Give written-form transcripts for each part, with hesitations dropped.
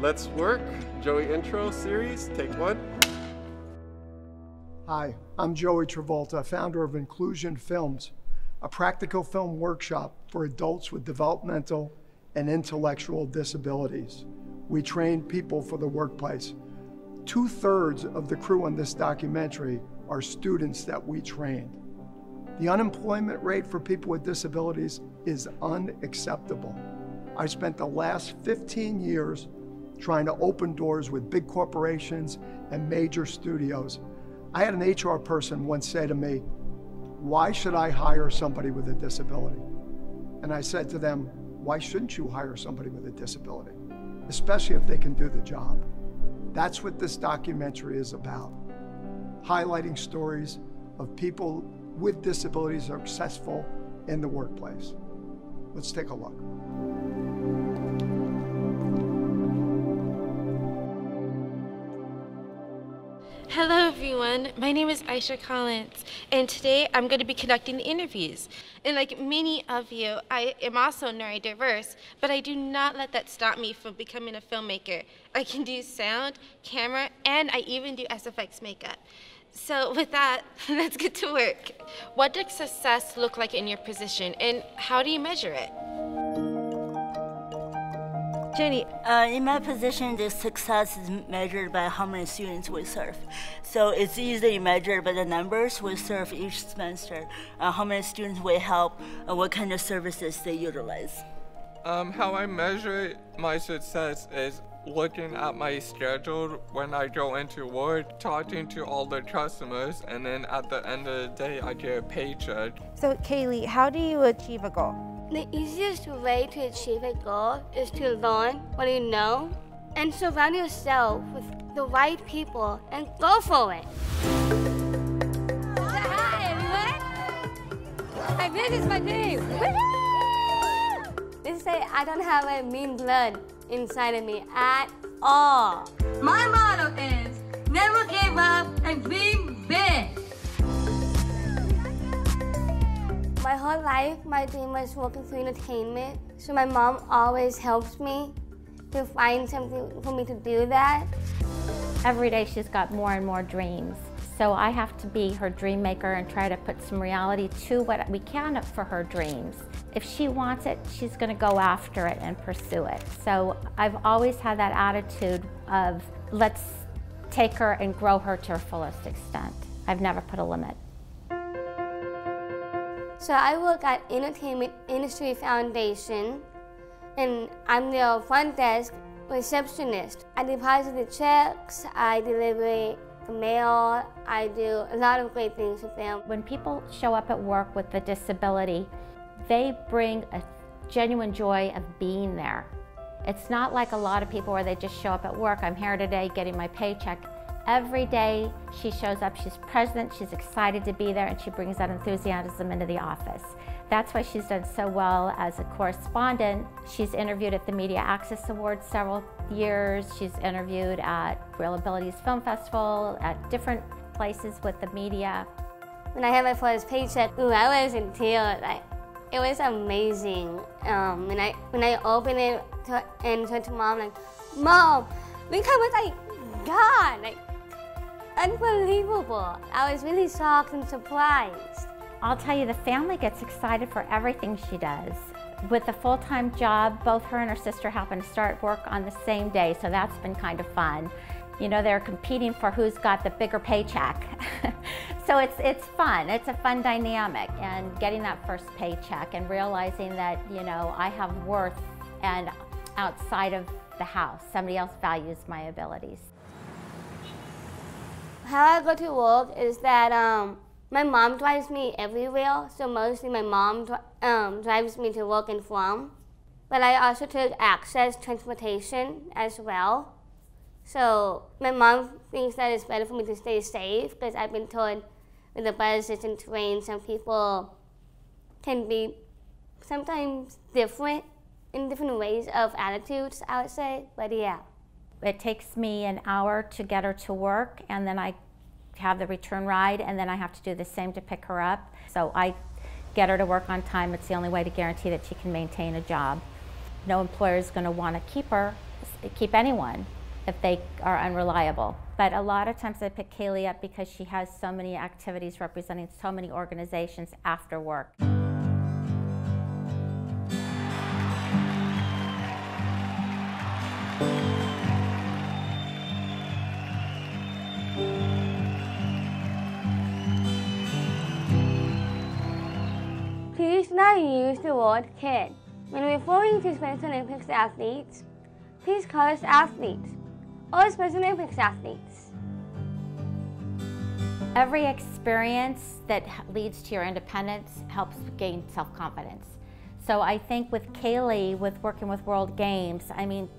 Let's Work, Joey Intro Series, take one. Hi, I'm Joey Travolta, founder of Inclusion Films, a practical film workshop for adults with developmental and intellectual disabilities. We train people for the workplace. 2/3 of the crew on this documentary are students that we trained. The unemployment rate for people with disabilities is unacceptable. I spent the last 15 years trying to open doors with big corporations and major studios. I had an HR person once say to me, "Why should I hire somebody with a disability?" And I said to them, "Why shouldn't you hire somebody with a disability? Especially if they can do the job." That's what this documentary is about. Highlighting stories of people with disabilities that are successful in the workplace. Let's take a look. Hello everyone, my name is Aisha Collins, and today I'm going to be conducting the interviews. And like many of you, I am also neurodiverse, but I do not let that stop me from becoming a filmmaker. I can do sound, camera, and I even do SFX makeup. So with that, let's get to work. What does success look like in your position, and how do you measure it? Jenny, in my position, the success is measured by how many students we serve. So it's easily measured by the numbers we serve each semester, how many students we help, what kind of services they utilize. How I measure my success is looking at my schedule when I go into work, talking to all the customers, and then at the end of the day, I get a paycheck. So Kaylee, how do you achieve a goal? The easiest way to achieve a goal is to learn what you know and surround yourself with the right people and go for it. Hi, everyone. Hey, this is my team. They say I don't have a mean blood inside of me at all. My motto is never give up and dream big. My whole life, my dream was working for entertainment, so my mom always helps me to find something for me to do that. Every day she's got more and more dreams, so I have to be her dream maker and try to put some reality to what we can for her dreams. If she wants it, she's going to go after it and pursue it. So I've always had that attitude of let's take her and grow her to her fullest extent. I've never put a limit. So I work at Entertainment Industry Foundation, and I'm the front desk receptionist. I deposit the checks, I deliver the mail, I do a lot of great things with them. When people show up at work with a disability, they bring a genuine joy of being there. It's not like a lot of people where they just show up at work, I'm here today getting my paycheck. Every day she shows up, she's present, she's excited to be there, and she brings that enthusiasm into the office. That's why she's done so well as a correspondent. She's interviewed at the Media Access Awards several years. She's interviewed at Real Abilities Film Festival, at different places with the media. When I had my first paycheck, I was in tears. It was amazing. When I opened it and told to Mom, like, "Mom, look how much I got!" Like, unbelievable. I was really shocked and surprised. I'll tell you, the family gets excited for everything she does. With a full-time job, both her and her sister happen to start work on the same day, so that's been kind of fun. You know, they're competing for who's got the bigger paycheck. So it's fun. It's a fun dynamic, and getting that first paycheck and realizing that, you know, I have worth and outside of the house, somebody else values my abilities. How I go to work is that my mom drives me everywhere, so mostly my mom drives me to work and from. But I also took access transportation as well. So my mom thinks that it's better for me to stay safe, because I've been told with the buses and trains, some people can be sometimes different in different ways of attitudes, I would say, but yeah. It takes me an hour to get her to work, and then I have the return ride, and then I have to do the same to pick her up. So I get her to work on time. It's the only way to guarantee that she can maintain a job. No employer is going to want to keep her keep anyone if they are unreliable. But a lot of times I pick Kaylee up because she has so many activities representing so many organizations after work. Please not use the word kid when referring to Special Olympics athletes. Please call us athletes or Special Olympics athletes. Every experience that leads to your independence helps gain self-confidence. So I think with Kaylee, with working with World Games, I mean,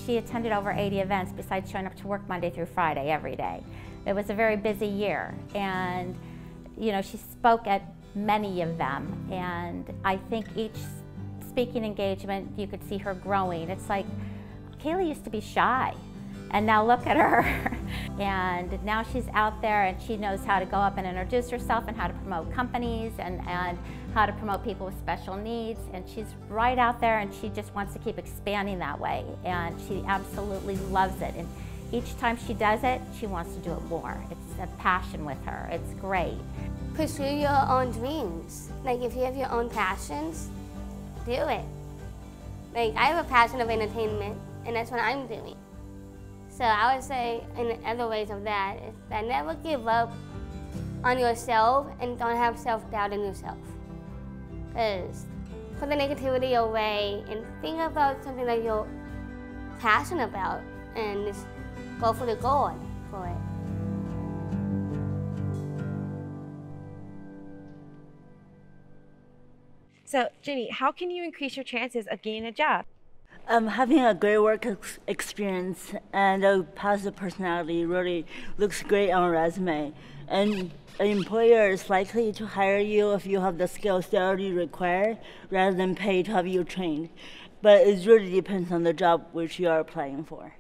she attended over 80 events besides showing up to work Monday through Friday every day. It was a very busy year, and you know, she spoke at many of them, and I think each speaking engagement you could see her growing. It's like Kaylee used to be shy, and now look at her. And now she's out there and she knows how to go up and introduce herself and how to promote companies and how to promote people with special needs. And she's right out there, and she just wants to keep expanding that way. And she absolutely loves it. And each time she does it, she wants to do it more. It's a passion with her. It's great. Pursue your own dreams. Like if you have your own passions, do it. Like I have a passion of entertainment, and that's what I'm doing. So I would say in other ways of that is that never give up on yourself and don't have self-doubt in yourself. Because put the negativity away and think about something that you're passionate about and just go for the goal for it. So, Jenny, how can you increase your chances of getting a job? Having a great work experience and a positive personality really looks great on a resume. And an employer is likely to hire you if you have the skills they already require rather than pay to have you trained. But it really depends on the job which you are applying for.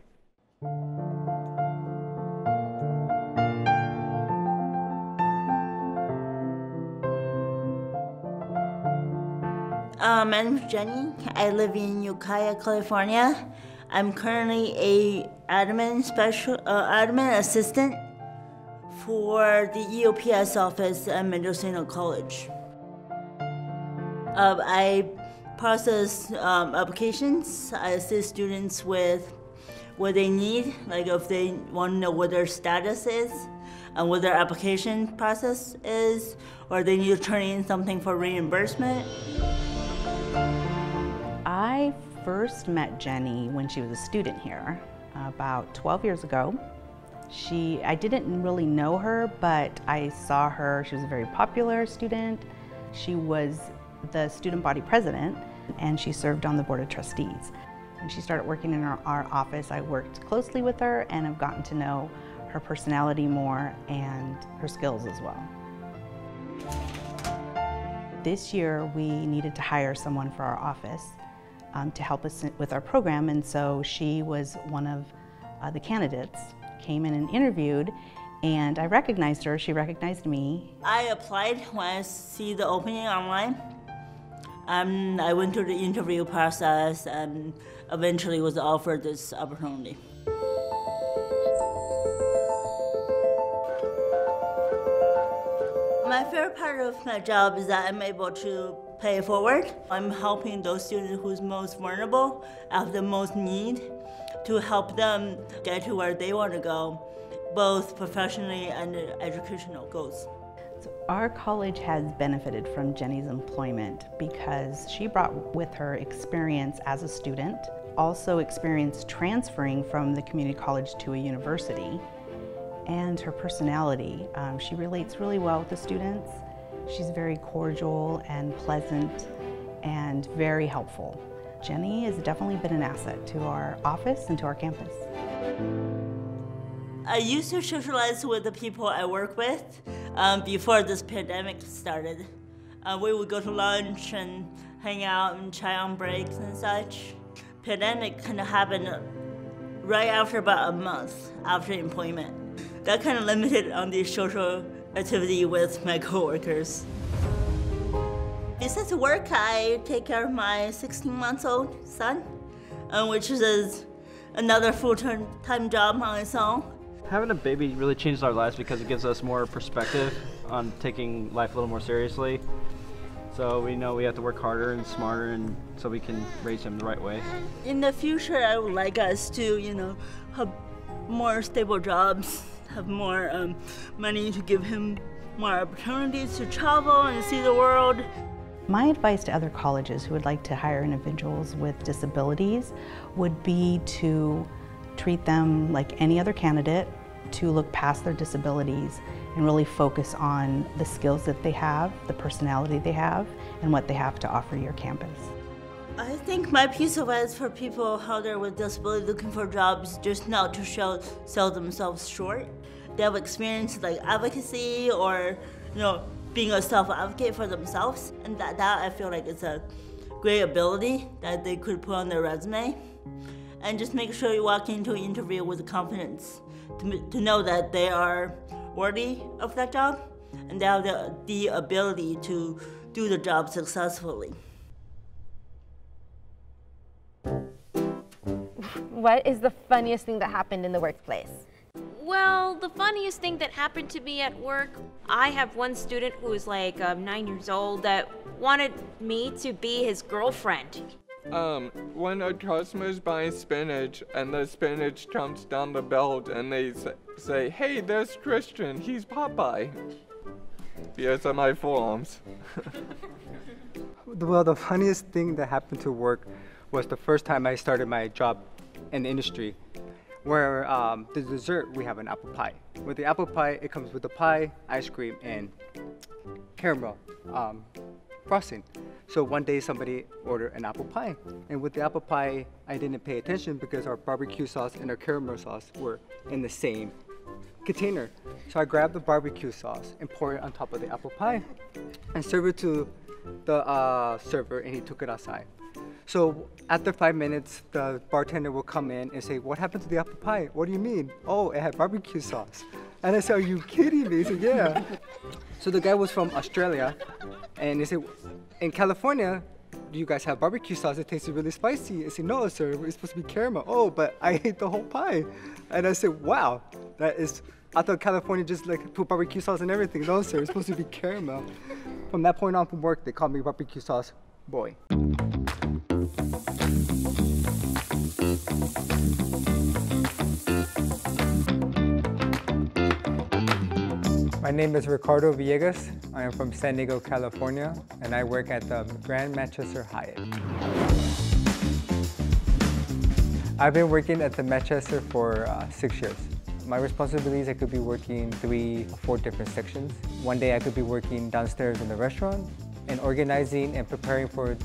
My name is Jenny. I live in Ukiah, California. I'm currently a admin assistant for the EOPS office at Mendocino College. I process applications. I assist students with what they need, like if they want to know what their status is and what their application process is, or they need to turn in something for reimbursement. I first met Jenny when she was a student here about 12 years ago. I didn't really know her, but I saw her. She was a very popular student. She was the student body president, and she served on the board of trustees. When she started working in our office, I worked closely with her and have gotten to know her personality more and her skills as well. This year, we needed to hire someone for our office to help us with our program, and so she was one of the candidates, came in and interviewed, and I recognized her, she recognized me. I applied when I see the opening online. I went through the interview process and eventually was offered this opportunity. My favorite part of my job is that I'm able to pay it forward. I'm helping those students who's most vulnerable, have the most need, to help them get to where they want to go, both professionally and educational goals. So our college has benefited from Jenny's employment because she brought with her experience as a student, also experience transferring from the community college to a university, and her personality. She relates really well with the students. She's very cordial and pleasant and very helpful. Jenny has definitely been an asset to our office and to our campus. I used to socialize with the people I work with before this pandemic started. We would go to lunch and hang out and chat on breaks and such. Pandemic kind of happened right after about a month after employment. That kind of limited on the social activity with my coworkers. Besides work, I take care of my 16-month-old son, which is another full-time job on its own. Having a baby really changes our lives because it gives us more perspective on taking life a little more seriously. So we know we have to work harder and smarter, and so we can raise him the right way. In the future, I would like us to, have more stable jobs, have more money to give him more opportunities to travel and see the world. My advice to other colleges who would like to hire individuals with disabilities would be to treat them like any other candidate, to look past their disabilities and really focus on the skills that they have, the personality they have, and what they have to offer your campus. I think my piece of advice for people out there with disability looking for jobs, just not to sell themselves short. They have experience like advocacy or being a self-advocate for themselves, and that I feel like it's a great ability that they could put on their resume. And just make sure you walk into an interview with confidence to know that they are worthy of that job and they have the ability to do the job successfully. What is the funniest thing that happened in the workplace? Well, the funniest thing that happened to me at work, I have one student who is like 9 years old that wanted me to be his girlfriend. When a customer's buying spinach and the spinach comes down the belt and they say, "Hey, there's Christian, he's Popeye." Because of my forearms. Well, the funniest thing that happened to work was the first time I started my job in the industry, where the dessert, we have an apple pie. With the apple pie, it comes with the pie, ice cream, and caramel frosting. So one day somebody ordered an apple pie, and with the apple pie, I didn't pay attention because our barbecue sauce and our caramel sauce were in the same container. So I grabbed the barbecue sauce and poured it on top of the apple pie and served it to the server, and he took it outside. So after 5 minutes, the bartender will come in and say, "What happened to the apple pie?" "What do you mean?" "Oh, it had barbecue sauce." And I said, "Are you kidding me?" He said, "Yeah." So the guy was from Australia, and he said, "In California, do you guys have barbecue sauce? It tasted really spicy." I said, "No, sir, it's supposed to be caramel." "Oh, but I ate the whole pie." And I said, "Wow, I thought California just like put barbecue sauce and everything." "No, sir, it's supposed to be caramel." From that point on from work, they called me barbecue sauce boy. My name is Ricardo Villegas. I am from San Diego, California, and I work at the Grand Manchester Hyatt. I've been working at the Manchester for 6 years. My responsibilities, I could be working 3 or 4 different sections. One day I could be working downstairs in the restaurant and organizing and preparing for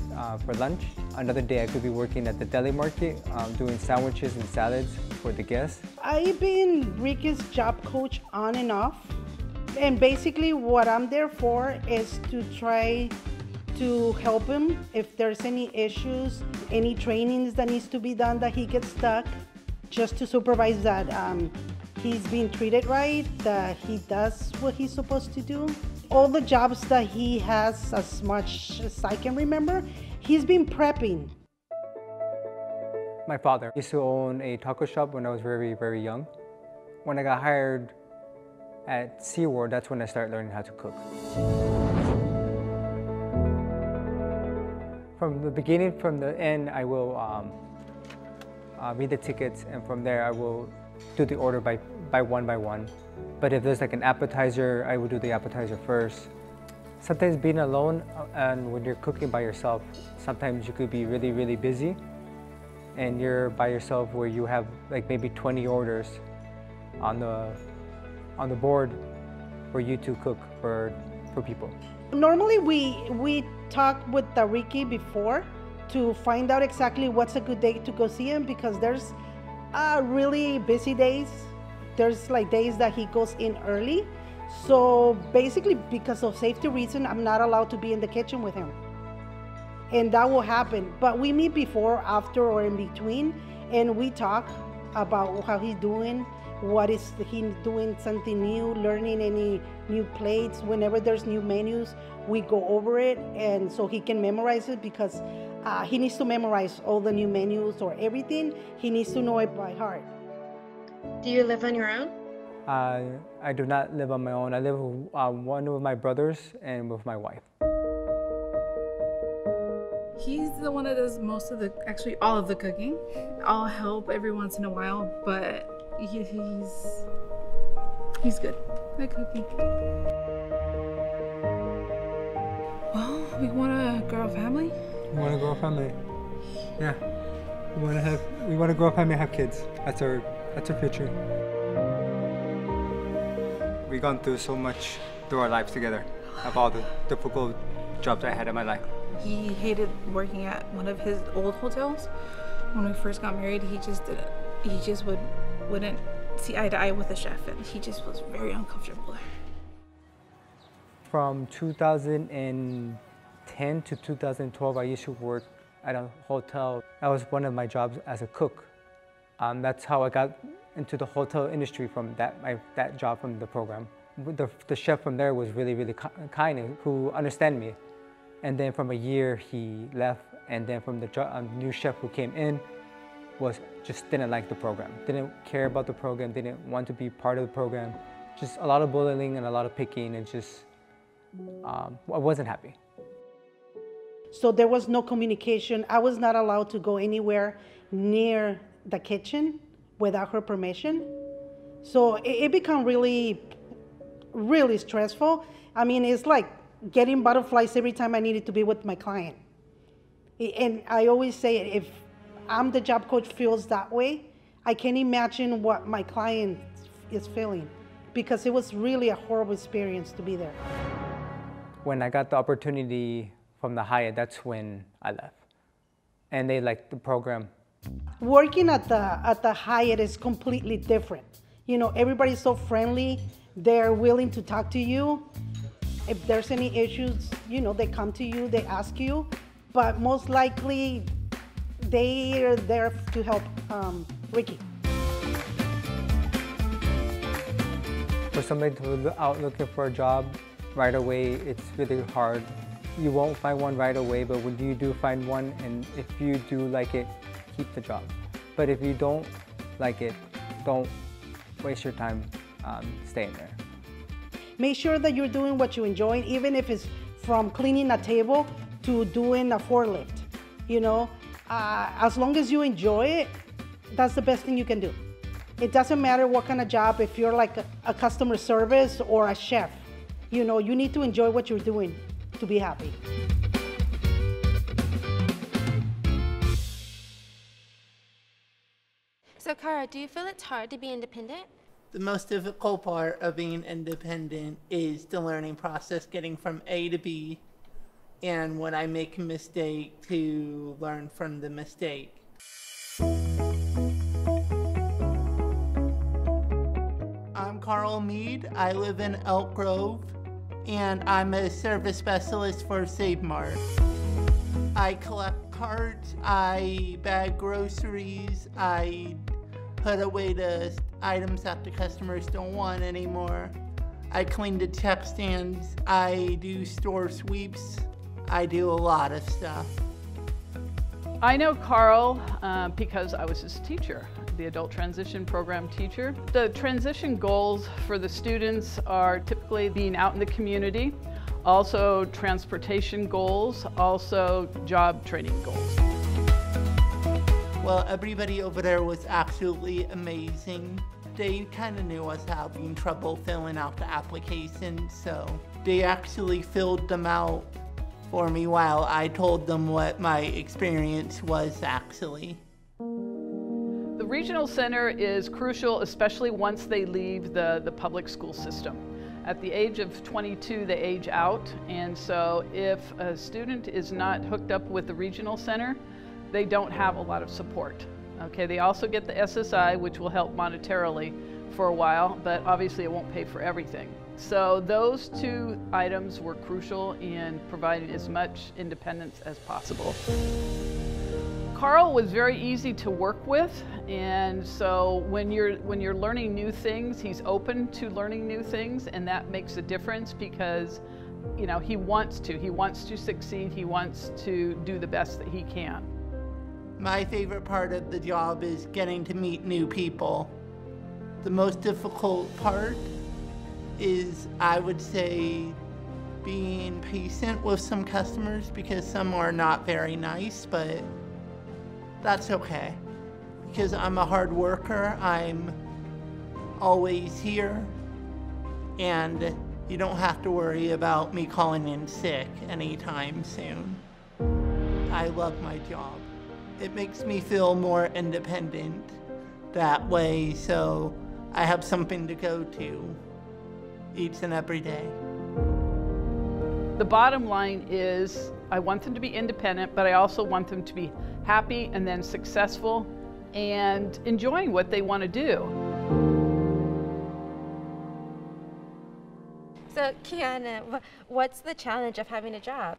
lunch. Another day I could be working at the deli market, doing sandwiches and salads for the guests. I've been Ricky's job coach on and off. And basically what I'm there for is to try to help him if there's any issues, any trainings that needs to be done that he gets stuck, just to supervise that he's being treated right, that he does what he's supposed to do. All the jobs that he has, as much as I can remember, he's been prepping. My father used to own a taco shop when I was very, very young. When I got hired at SeaWorld, that's when I started learning how to cook. From the beginning, from the end, I will read the tickets, and from there I will do the order by one. But if there's like an appetizer, I will do the appetizer first. Sometimes being alone and when you're cooking by yourself, sometimes you could be really, really busy and you're by yourself where you have like maybe 20 orders on the board for you to cook for people. Normally we talk with Ricky before to find out exactly what's a good day to go see him, because there's really busy days. There's like days that he goes in early. So basically, because of safety reason, I'm not allowed to be in the kitchen with him. And that will happen. But we meet before, after, or in between, and we talk about how he's doing, what is he doing something new, learning any new plates. Whenever there's new menus, we go over it, and so he can memorize it, because He needs to memorize all the new menus or everything. He needs to know it by heart. Do you live on your own? I do not live on my own. I live with one of my brothers and with my wife. He's the one that does most of actually all of the cooking. I'll help every once in a while, but he's good at cooking. Well, we want to grow a family. We want to grow a family. Yeah. We want to grow a family and have kids. That's our future. We've gone through so much through our lives together, of all the difficult jobs I had in my life. He hated working at one of his old hotels. When we first got married, he just wouldn't see eye to eye with the chef, and he just was very uncomfortable there. From 2010 to 2012, I used to work at a hotel. That was one of my jobs as a cook. That's how I got into the hotel industry from that job from the program. The chef from there was really, really kind and who understood me. And then from a year he left, and then from the new chef who came in just didn't like the program, didn't care about the program, didn't want to be part of the program. Just a lot of bullying and a lot of picking, and just I wasn't happy. So there was no communication. I was not allowed to go anywhere near the kitchen without her permission. So it became really, really stressful. I mean, it's like getting butterflies every time I needed to be with my client. And I always say, if I'm the job coach feels that way, I can't imagine what my client is feeling, because it was really a horrible experience to be there. When I got the opportunity from the Hyatt, that's when I left. And they liked the program. Working at the Hyatt is completely different. You know, everybody's so friendly. They're willing to talk to you. If there's any issues, you know, they come to you, they ask you. But most likely, they are there to help Ricky. For somebody to be out looking for a job right away, it's really hard. You won't find one right away, but when you do find one, and if you do like it, keep the job. But if you don't like it, don't waste your time staying there. Make sure that you're doing what you enjoy, even if it's from cleaning a table to doing a forklift. You know, as long as you enjoy it, that's the best thing you can do. It doesn't matter what kind of job, if you're like a customer service or a chef. You know, you need to enjoy what you're doing to be happy. So, Cara, do you feel it's hard to be independent? The most difficult part of being independent is the learning process, getting from A to B, and when I make a mistake, to learn from the mistake. I'm Carl Mead. I live in Elk Grove, and I'm a service specialist for Save Mart. I collect cards, I bag groceries, I put away the items that the customers don't want anymore. I clean the check stands, I do store sweeps, I do a lot of stuff. I know Carl because I was his teacher, the adult transition program teacher. The transition goals for the students are typically being out in the community, also transportation goals, also job training goals. Well, everybody over there was absolutely amazing. They kind of knew I was having trouble filling out the application, so they actually filled them out for me while I told them what my experience was actually. The regional center is crucial, especially once they leave the public school system. At the age of 22, they age out, and so if a student is not hooked up with the regional center, they don't have a lot of support. Okay, they also get the SSI, which will help monetarily for a while, but obviously it won't pay for everything. So those two items were crucial in providing as much independence as possible. Carl was very easy to work with, and so when you're learning new things, he's open to learning new things, and that makes a difference because you know, he wants to succeed, he wants to do the best that he can. My favorite part of the job is getting to meet new people. The most difficult part is, I would say, being patient with some customers because some are not very nice, but that's okay. Because I'm a hard worker, I'm always here, and you don't have to worry about me calling in sick anytime soon. I love my job. It makes me feel more independent that way, so I have something to go to each and every day. The bottom line is I want them to be independent, but I also want them to be happy and then successful and enjoying what they want to do. So, Kiana, what's the challenge of having a job?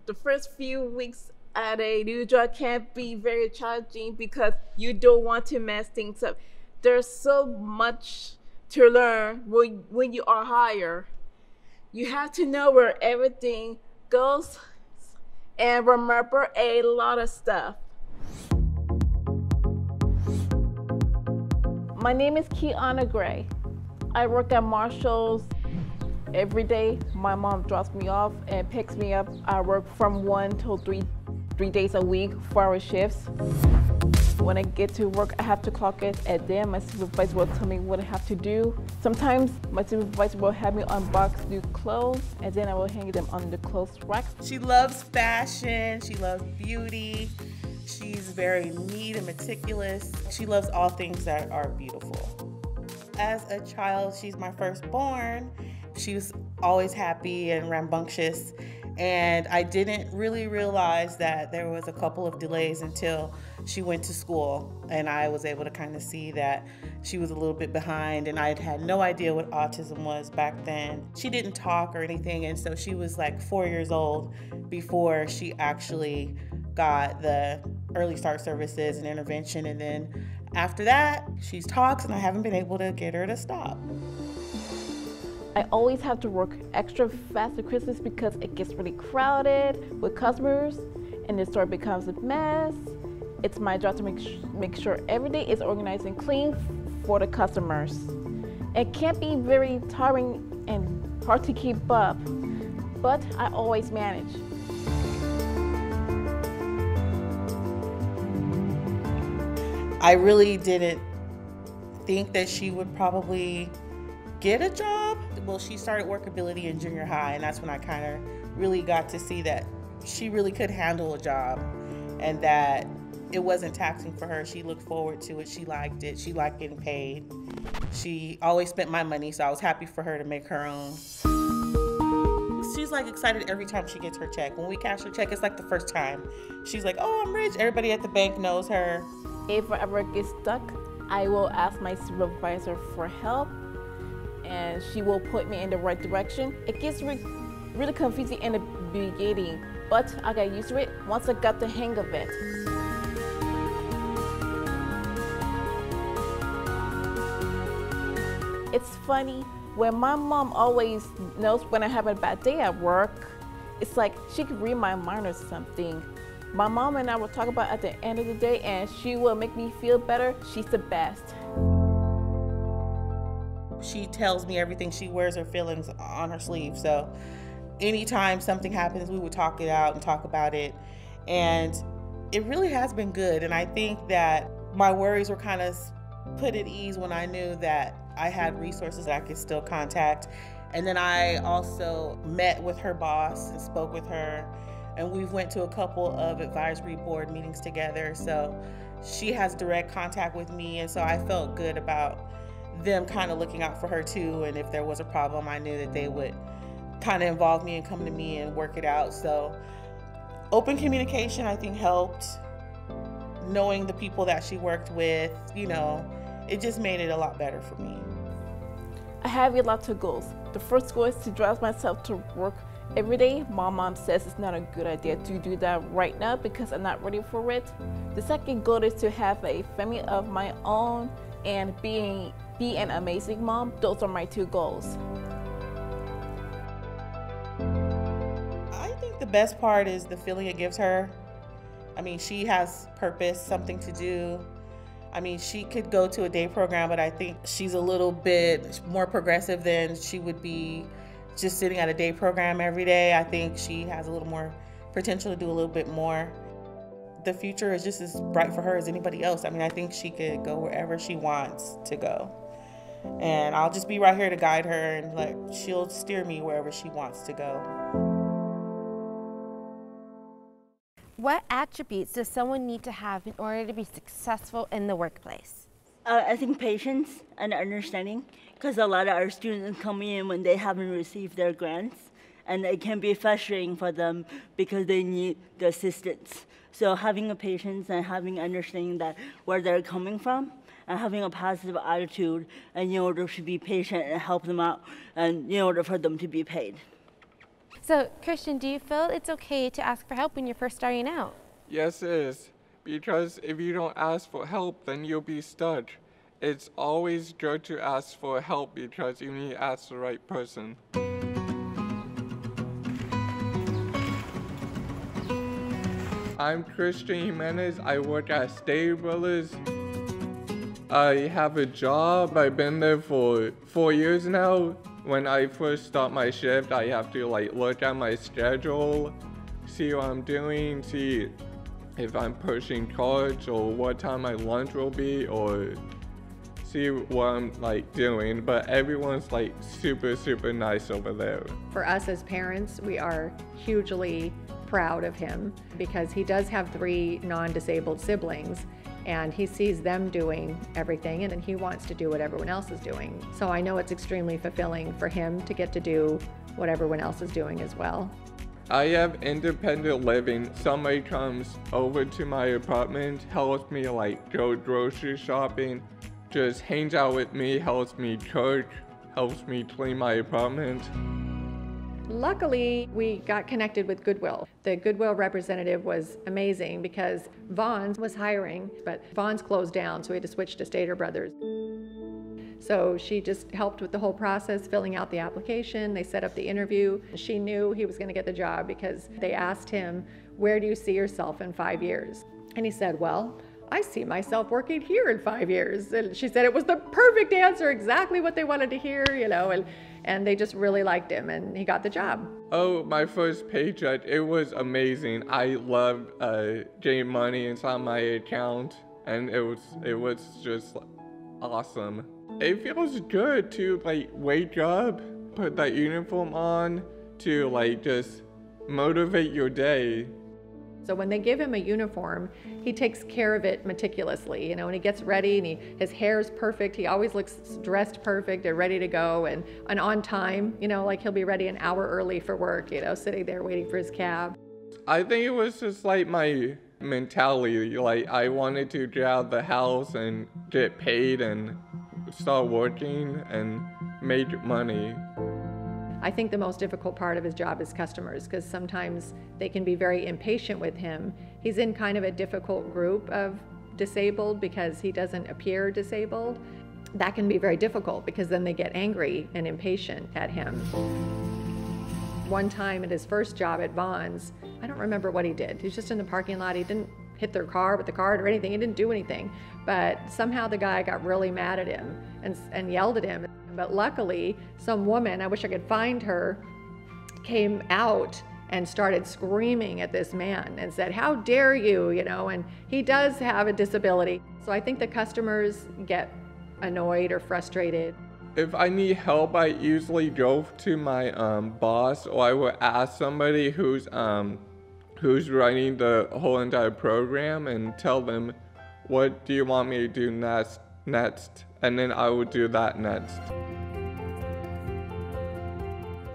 The first few weeks at a new job can be very challenging because you don't want to mess things up. There's so much to learn when you are hired. You have to know where everything goes and remember a lot of stuff. My name is Kiana Gray. I work at Marshall's every day. My mom drops me off and picks me up. I work from 1 till 3 days a week, 4-hour shifts. When I get to work, I have to clock it, and then my supervisor will tell me what I have to do. Sometimes my supervisor will have me unbox new clothes, and then I will hang them on the clothes rack. She loves fashion, she loves beauty, she's very neat and meticulous. She loves all things that are beautiful. As a child, she's my firstborn. She was always happy and rambunctious, and I didn't really realize that there was a couple of delays until she went to school, and I was able to kind of see that she was a little bit behind, and I had no idea what autism was back then. She didn't talk or anything, and so she was like 4 years old before she actually got the early start services and intervention, and then after that, she talks, and I haven't been able to get her to stop. I always have to work extra fast at Christmas because it gets really crowded with customers and the store becomes a mess. It's my job to make sure every day is organized and clean for the customers. It can be very tiring and hard to keep up, but I always manage. I really didn't think that she would probably get a job. Well, she started workability in junior high, and that's when I kind of really got to see that she really could handle a job and that it wasn't taxing for her. She looked forward to it. She liked it. She liked getting paid. She always spent my money, so I was happy for her to make her own. She's like excited every time she gets her check. When we cash her check, it's like the first time. She's like, oh, I'm rich. Everybody at the bank knows her. If I ever get stuck, I will ask my supervisor for help, and she will put me in the right direction. It gets really confusing in the beginning, but I got used to it once I got the hang of it. It's funny, when my mom always knows when I have a bad day at work, it's like she could read my mind or something. My mom and I will talk about it at the end of the day, and she will make me feel better. She's the best. She tells me everything. She wears her feelings on her sleeve. So anytime something happens, we would talk it out and talk about it. And it really has been good. And I think that my worries were kind of put at ease when I knew that I had resources that I could still contact. And then I also met with her boss and spoke with her. And we went to a couple of advisory board meetings together. So she has direct contact with me. And so I felt good about them kind of looking out for her too. And if there was a problem, I knew that they would kind of involve me and come to me and work it out. So open communication, I think, helped. Knowing the people that she worked with, you know, it just made it a lot better for me. I have a lot of goals. The first goal is to drive myself to work every day. My mom says it's not a good idea to do that right now because I'm not ready for it. The second goal is to have a family of my own and be an amazing mom. Those are my two goals. the best part is the feeling it gives her. I mean, she has purpose, something to do. I mean, she could go to a day program, but I think she's a little bit more progressive than she would be just sitting at a day program every day. I think she has a little more potential to do a little bit more. The future is just as bright for her as anybody else. I mean, I think she could go wherever she wants to go. And I'll just be right here to guide her, and she'll steer me wherever she wants to go. What attributes does someone need to have in order to be successful in the workplace? I think patience and understanding, because a lot of our students come in when they haven't received their grants, and it can be frustrating for them because they need the assistance. So having a patience and having understanding that where they're coming from, and having a positive attitude, and in order to be patient and help them out, and in order for them to be paid. So, Christian, do you feel it's okay to ask for help when you're first starting out? Yes, it is. Because if you don't ask for help, then you'll be stuck. It's always good to ask for help because you need to ask the right person. I'm Christian Jimenez. I work at Stater Brothers. I have a job. I've been there for 4 years now. When I first start my shift, I have to look at my schedule, see what I'm doing, see if I'm pushing carts or what time my lunch will be, or see what I'm doing. But everyone's super nice over there. For us as parents, we are hugely proud of him because he does have 3 non-disabled siblings, and he sees them doing everything, and then he wants to do what everyone else is doing. So I know it's extremely fulfilling for him to get to do what everyone else is doing as well. I have independent living. Somebody comes over to my apartment, helps me go grocery shopping, just hangs out with me, helps me cook, helps me clean my apartment. Luckily, we got connected with Goodwill. The Goodwill representative was amazing because Vaughn's was hiring, but Vaughn's closed down, so we had to switch to Stater Brothers. So she just helped with the whole process, filling out the application. They set up the interview. She knew he was going to get the job because they asked him, "Where do you see yourself in 5 years?" And he said, "Well, I see myself working here in 5 years." And she said it was the perfect answer, exactly what they wanted to hear, and they just really liked him, and he got the job. Oh, my first paycheck, it was amazing. I loved getting money inside my account, and it was just awesome. It feels good to wake up, put that uniform on, to just motivate your day. So when they give him a uniform, he takes care of it meticulously, and he gets ready, and his hair's perfect. He always looks dressed perfect and ready to go, and on time, he'll be ready an hour early for work, sitting there waiting for his cab. I think it was just my mentality. I wanted to get out of the house and get paid and start working and make money. I think the most difficult part of his job is customers, because sometimes they can be very impatient with him. He's in kind of a difficult group of disabled because he doesn't appear disabled. That can be very difficult because then they get angry and impatient at him. One time at his first job at Vaughn's, I don't remember what he did. He was just in the parking lot. He didn't hit their car with the cart or anything. He didn't do anything. But somehow the guy got really mad at him and yelled at him. But luckily, some woman, I wish I could find her, came out and started screaming at this man and said, "How dare you?" And he does have a disability. So I think the customers get annoyed or frustrated. If I need help, I usually go to my boss, or I would ask somebody who's running the whole entire program and tell them, "What do you want me to do next? And then I would do that next.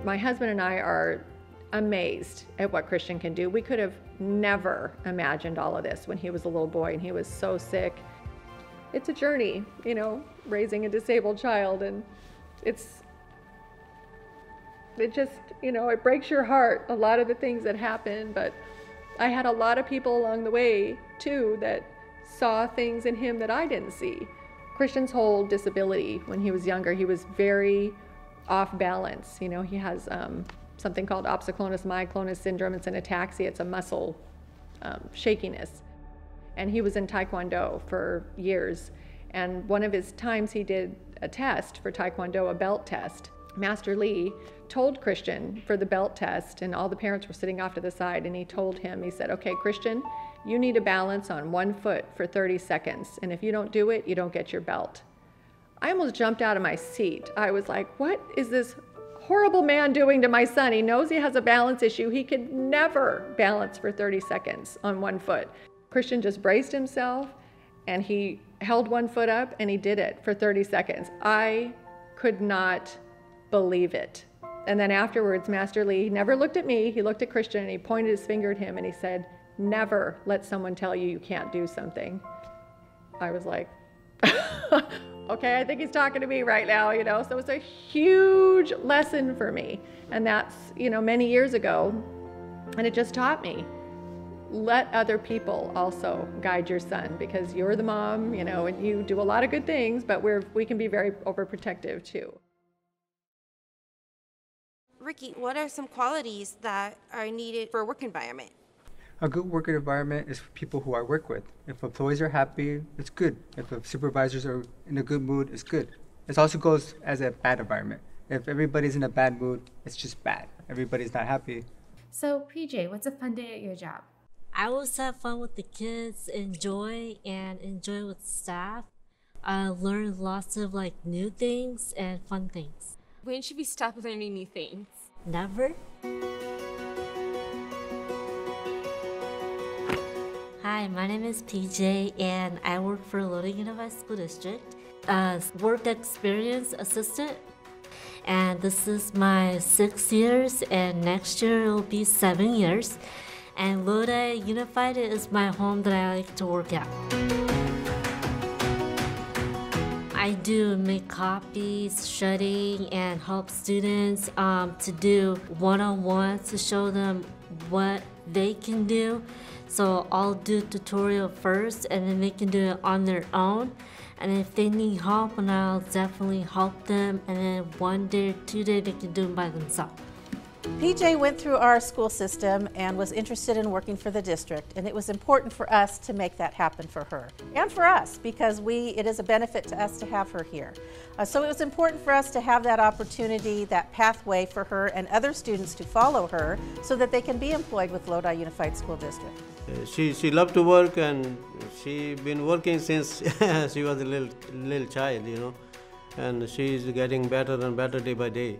My husband and I are amazed at what Christian can do. We could have never imagined all of this when he was a little boy and he was so sick. It's a journey, raising a disabled child, and it just, it breaks your heart, a lot of the things that happen, but I had a lot of people along the way too that saw things in him that I didn't see. Christian's whole disability, when he was younger, he was very off balance. He has something called opsoclonus myoclonus syndrome. It's an ataxia, it's a muscle shakiness. And he was in Taekwondo for years. And one of his times he did a test for Taekwondo, a belt test. Master Lee told Christian for the belt test, and all the parents were sitting off to the side, and he told him, he said, okay, Christian, you need to balance on one foot for 30 seconds, and if you don't do it, you don't get your belt. I almost jumped out of my seat. I was like, what is this horrible man doing to my son? He knows he has a balance issue. He could never balance for 30 seconds on one foot. Christian just braced himself, and he held one foot up, and he did it for 30 seconds. I could not believe it. And then afterwards, Master Lee never looked at me, he looked at Christian and he pointed his finger at him and he said, never let someone tell you you can't do something. I was like, okay, I think he's talking to me right now, you know, so it's a huge lesson for me. And that's, you know, many years ago, and it just taught me, let other people also guide your son, because you're the mom, you know, and you do a lot of good things, but we can be very overprotective too. Ricky, what are some qualities that are needed for a work environment? A good work environment is for people who I work with. If employees are happy, it's good. If the supervisors are in a good mood, it's good. It also goes as a bad environment. If everybody's in a bad mood, it's just bad. Everybody's not happy. So, PJ, what's a fun day at your job? I always have fun with the kids, enjoy with staff. Learn lots of new things and fun things. When should we stop learning new things? Never. Hi, my name is PJ and I work for Lodi Unified School District as work experience assistant. And this is my 6 years, and next year it will be 7 years. And Lodi Unified is my home that I like to work at. I do make copies, shredding, and help students to do one-on-one to show them what they can do. So I'll do tutorial first, and then they can do it on their own. And if they need help, and I'll definitely help them. And then 1 day or 2 days, they can do it by themselves. PJ went through our school system and was interested in working for the district, and it was important for us to make that happen for her and for us, because it is a benefit to us to have her here. So it was important for us to have that opportunity, that pathway for her and other students to follow her so that they can be employed with Lodi Unified School District. She loved to work, and she been working since she was a little child, you know, and she's getting better and better day by day.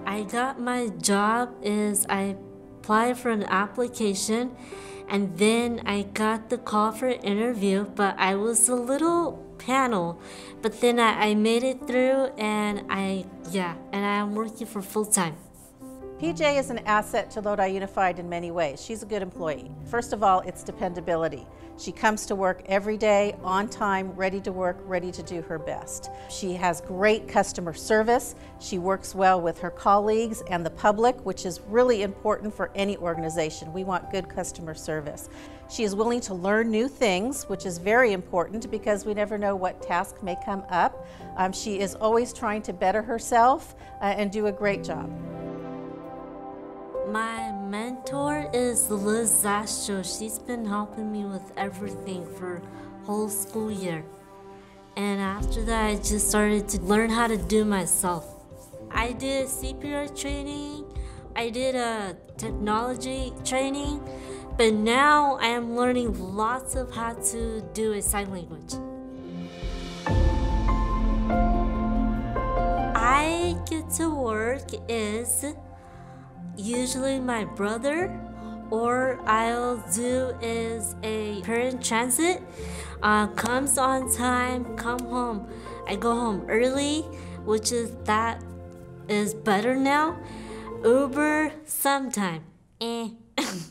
I got my job is I applied for an application, and then I got the call for an interview, but I was a little panel, but then I made it through, and I'm working for full time. PJ is an asset to Lodi Unified in many ways. She's a good employee. First of all, it's dependability. She comes to work every day, on time, ready to work, ready to do her best. She has great customer service. She works well with her colleagues and the public, which is really important for any organization. We want good customer service. She is willing to learn new things, which is very important because we never know what task may come up. She is always trying to better herself and do a great job. My mentor is Liz Zastro. She's been helping me with everything for whole school year. And after that, I just started to learn how to do myself. I did CPR training, I did a technology training, but now I am learning lots of how to do a sign language. I get to work is usually my brother, or I'll do is a parent transit, comes on time, come home. I go home early, which is better now. Uber sometime,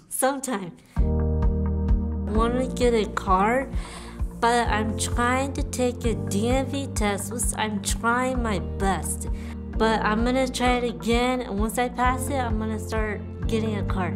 sometime. Want to get a car, but I'm trying to take a DMV test, which I'm trying my best. But I'm gonna try it again, and once I pass it, I'm gonna start getting a car.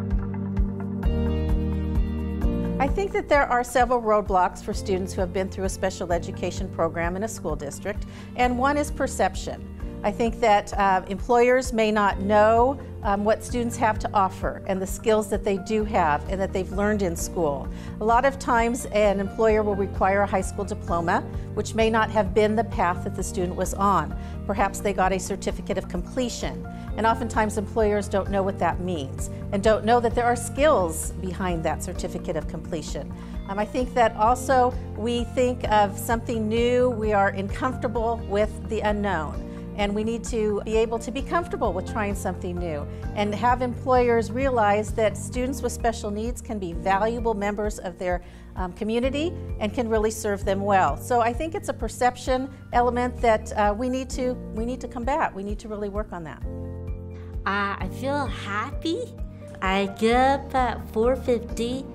I think that there are several roadblocks for students who have been through a special education program in a school district, and one is perception. I think that employers may not know what students have to offer and the skills that they do have and that they've learned in school. A lot of times an employer will require a high school diploma, which may not have been the path that the student was on. Perhaps they got a certificate of completion, and oftentimes employers don't know what that means and don't know that there are skills behind that certificate of completion. I think that also we think of something new, we are uncomfortable with the unknown. And we need to be able to be comfortable with trying something new and have employers realize that students with special needs can be valuable members of their community and can really serve them well. So I think it's a perception element that we need to combat. We need to really work on that. I feel happy. I get up at 4:50,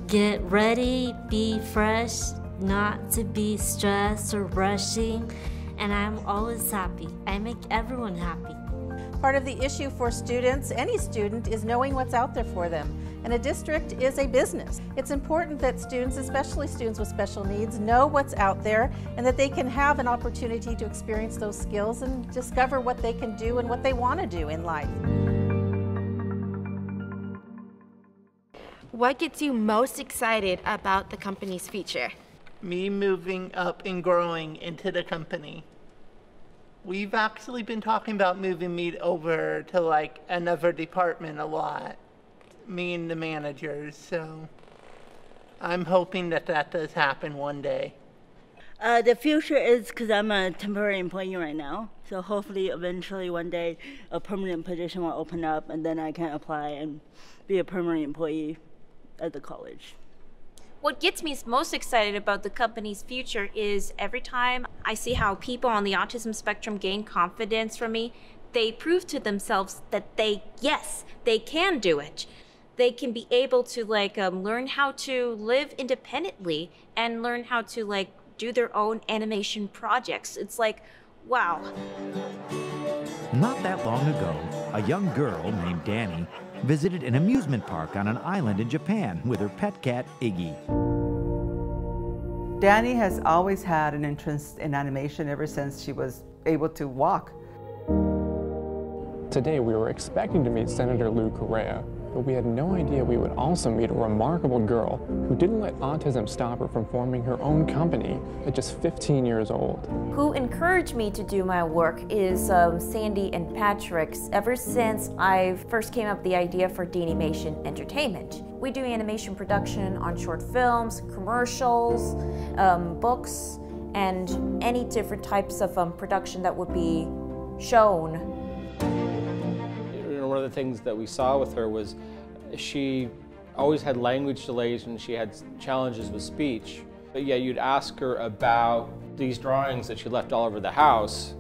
get ready, be fresh, not to be stressed or rushing. And I'm always happy. I make everyone happy. Part of the issue for students, any student, is knowing what's out there for them. And a district is a business. It's important that students, especially students with special needs, know what's out there and that they can have an opportunity to experience those skills and discover what they can do and what they want to do in life. What gets you most excited about the company's future? Me moving up and growing into the company. We've actually been talking about moving me over to like another department a lot, me and the managers, so I'm hoping that that does happen one day. The future is because I'm a temporary employee right now, so hopefully eventually one day a permanent position will open up and then I can apply and be a permanent employee at the college. What gets me most excited about the company's future is every time I see how people on the autism spectrum gain confidence from me, they prove to themselves that yes, they can do it. They can be able to learn how to live independently and learn how to do their own animation projects. It's like, wow. Not that long ago, a young girl named Danny visited an amusement park on an island in Japan with her pet cat, Iggy. Danny has always had an interest in animation ever since she was able to walk. Today we were expecting to meet Senator Lou Correa, but we had no idea we would also meet a remarkable girl who didn't let autism stop her from forming her own company at just 15 years old. Who encouraged me to do my work is Sandy and Patrick. Ever since I first came up with the idea for D-Animation Entertainment. We do animation production on short films, commercials, books, and any different types of production that would be shown. One of the things that we saw with her was she always had language delays and she had challenges with speech. But yeah, you'd ask her about these drawings that she left all over the house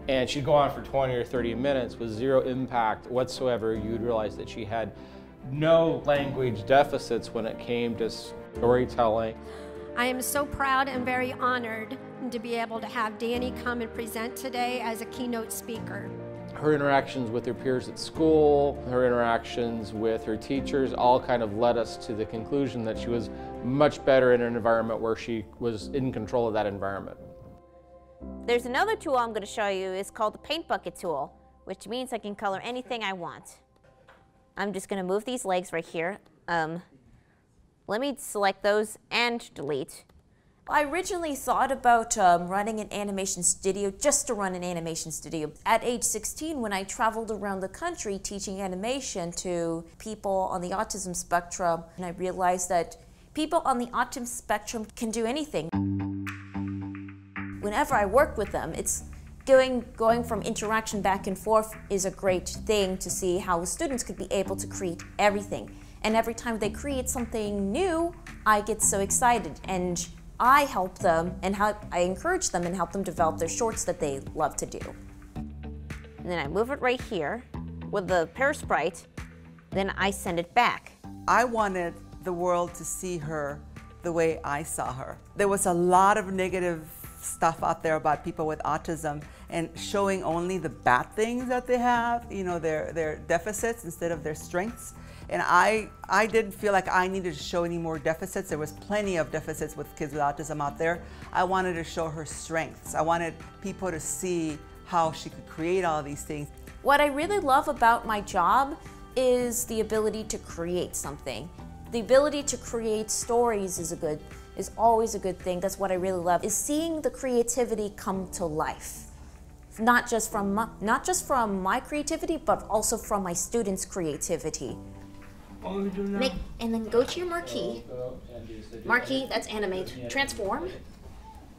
and she'd go on for 20 or 30 minutes with zero impact whatsoever. You'd realize that she had no language deficits when it came to storytelling. I am so proud and very honored to be able to have Danny come and present today as a keynote speaker. Her interactions with her peers at school, her interactions with her teachers, all kind of led us to the conclusion that she was much better in an environment where she was in control of that environment. There's another tool I'm going to show you. It's called the paint bucket tool, which means I can color anything I want. I'm just going to move these legs right here. Let me select those and delete. I originally thought about running an animation studio just to run an animation studio. At age 16, when I traveled around the country teaching animation to people on the autism spectrum, and I realized that people on the autism spectrum can do anything. Whenever I work with them, it's going from interaction back and forth is a great thing to see how students could be able to create everything. And every time they create something new, I get so excited. And I help them and I encourage them and help them develop their shorts that they love to do. And then I move it right here with the pear sprite, then I send it back. I wanted the world to see her the way I saw her. There was a lot of negative stuff out there about people with autism and showing only the bad things that they have, you know, their deficits instead of their strengths. And I didn't feel like I needed to show any more deficits. There was plenty of deficits with kids with autism out there. I wanted to show her strengths. I wanted people to see how she could create all these things. What I really love about my job is the ability to create something. The ability to create stories is always a good thing. That's what I really love, is seeing the creativity come to life. Not just from my creativity, but also from my students' creativity. And then go to your marquee. Marquee, that's animate. Transform.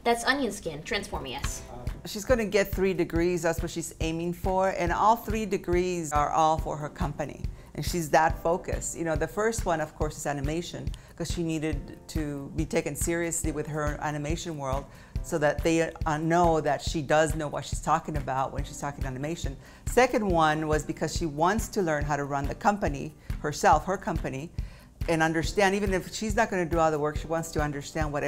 That's onion skin. Transform, yes. She's going to get 3 degrees. That's what she's aiming for. And all 3 degrees are all for her company. And she's that focused. You know, the first one, of course, is animation, because she needed to be taken seriously with her animation world so that they know that she does know what she's talking about when she's talking animation. Second one was because she wants to learn how to run the company herself, her company, and understand, even if she's not going to do all the work, she wants to understand what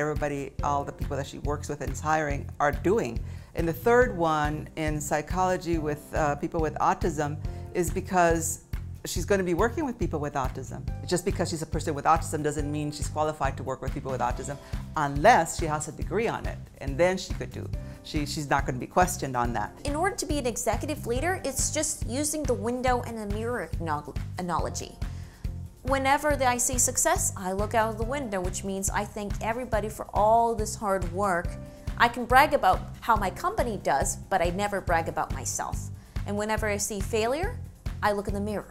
all the people that she works with and is hiring are doing. And the third one in psychology with people with autism is because she's going to be working with people with autism. Just because she's a person with autism doesn't mean she's qualified to work with people with autism unless she has a degree on it, and then she could do. She's not going to be questioned on that. In order to be an executive leader, it's just using the window and the mirror analogy. Whenever I see success, I look out of the window, which means I thank everybody for all this hard work. I can brag about how my company does, but I never brag about myself. And whenever I see failure, I look in the mirror.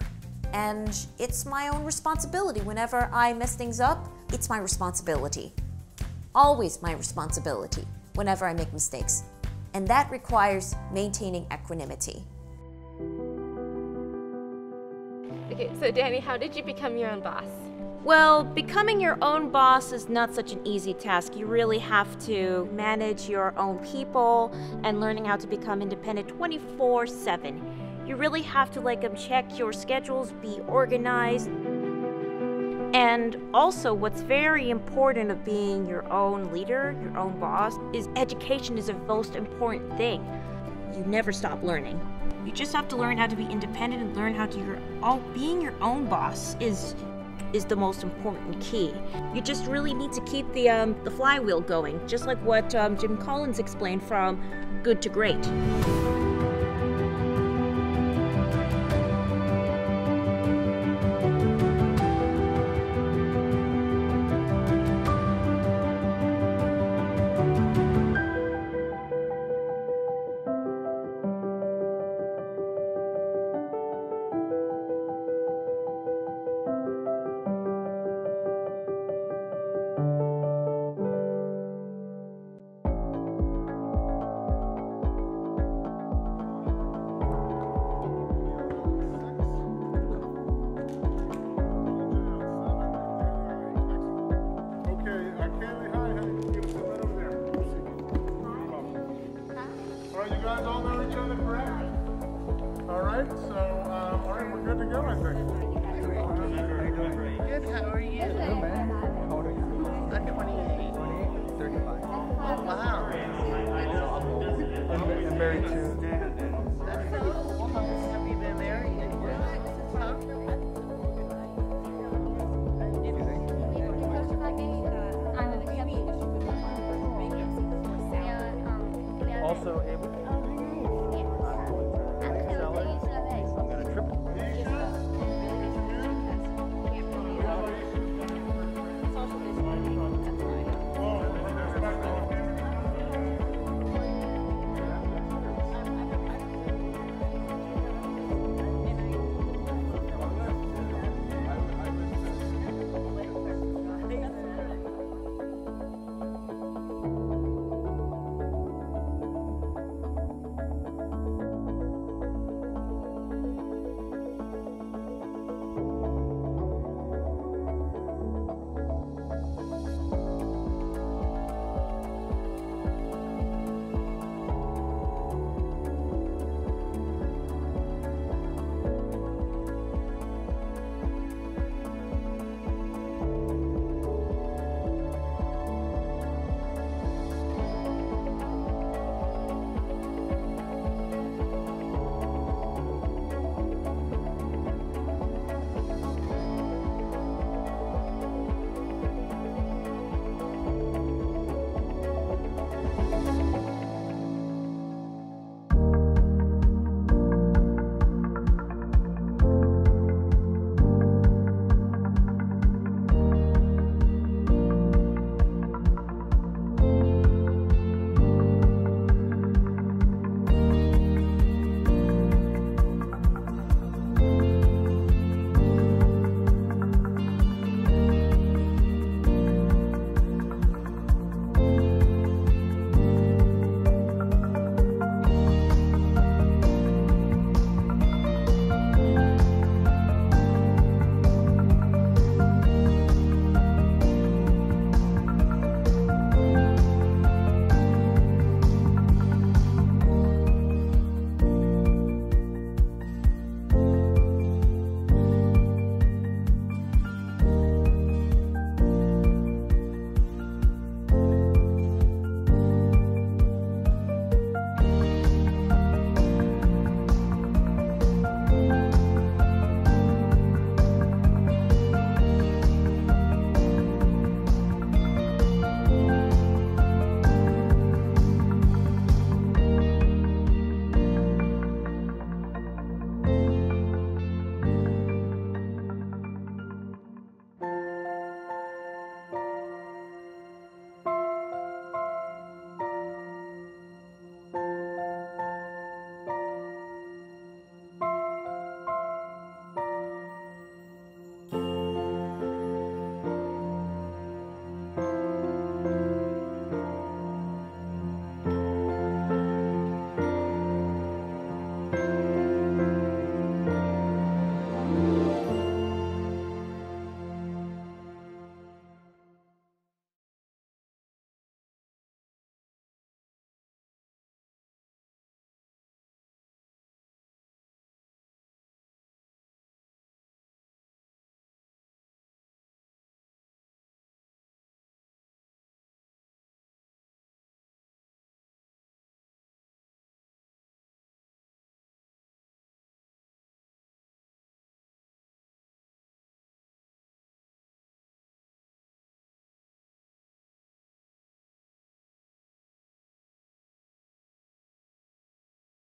And it's my own responsibility. Whenever I mess things up, it's my responsibility. Always my responsibility whenever I make mistakes. And that requires maintaining equanimity. Okay, so Danny, how did you become your own boss? Well, becoming your own boss is not such an easy task. You really have to manage your own people and learning how to become independent 24/7. You really have to check your schedules, be organized. And also what's very important of being your own leader, your own boss, is education is the most important thing. You never stop learning. You just have to learn how to be independent and learn how to being your own boss is the most important key. You just really need to keep the flywheel going, just like what Jim Collins explained from good to great. Also able